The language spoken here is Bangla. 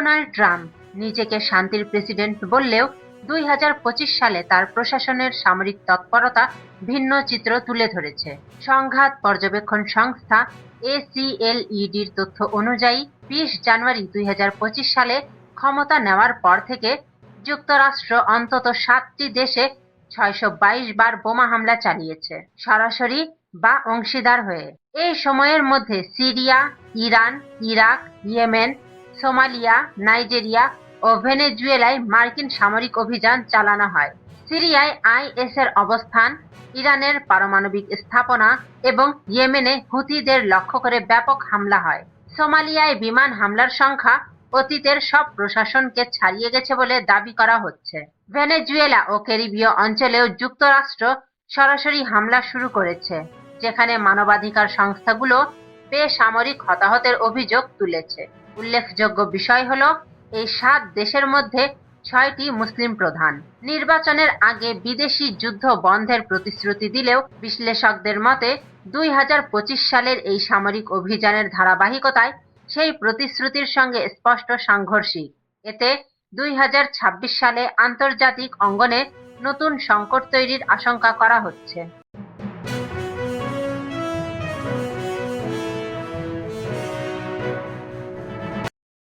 ডোনাল্ড ট্রাম্প নিজেকে শান্তির প্রেসিডেন্ট বললেও 2025 সালে তার প্রশাসনের সামরিক তৎপরতা ভিন্ন চিত্র তুলে ধরেছে। সংঘাত পর্যবেক্ষণ সংস্থা ACLEDর তথ্য অনুযায়ী 20 জানুয়ারি 2025 সালে ক্ষমতা নেওয়ার পর থেকে যুক্তরাষ্ট্র অন্তত 7টি দেশে 622 বার বোমা হামলা চালিয়েছে, সরাসরি বা অংশীদার হয়ে। এই সময়ের মধ্যে Syria, Iran, Iraq, Yemen, Somalia, Nigeria ও ভেনেজুয়েলায় মার্কিন সামরিক অভিযান চালানো হয়। সিরিয়ায় IS এর অবস্থান, ইরানের পারমাণবিক স্থাপনা এবং ইয়েমেনে হুথিদের লক্ষ্য করে ব্যাপক হামলা হয়। সোমালিয়ায় বিমান হামলার সংখ্যা অতীতের সব প্রশাসনকে ছাড়িয়ে গেছে বলে দাবি করা হচ্ছে। ভেনেজুয়েলা ও ক্যারিবীয় অঞ্চলেও যুক্তরাষ্ট্র সরাসরি হামলা শুরু করেছে, যেখানে মানবাধিকার সংস্থাগুলো বেসামরিক হতাহতের অভিযোগ তুলেছে। উল্লেখযোগ্য বিষয় হলো, এই 7 দেশের মধ্যে 6টি মুসলিম প্রধান। নির্বাচনের আগে বিদেশি যুদ্ধ বন্ধের প্রতিশ্রুতি দিলেও বিশ্লেষকদের মতে 2025 সালের এই সামরিক অভিযানের ধারাবাহিকতায় সেই প্রতিশ্রুতির সঙ্গে স্পষ্ট সাংঘর্ষিক। এতে 2026 সালে আন্তর্জাতিক অঙ্গনে নতুন সংকট তৈরির আশঙ্কা করা হচ্ছে।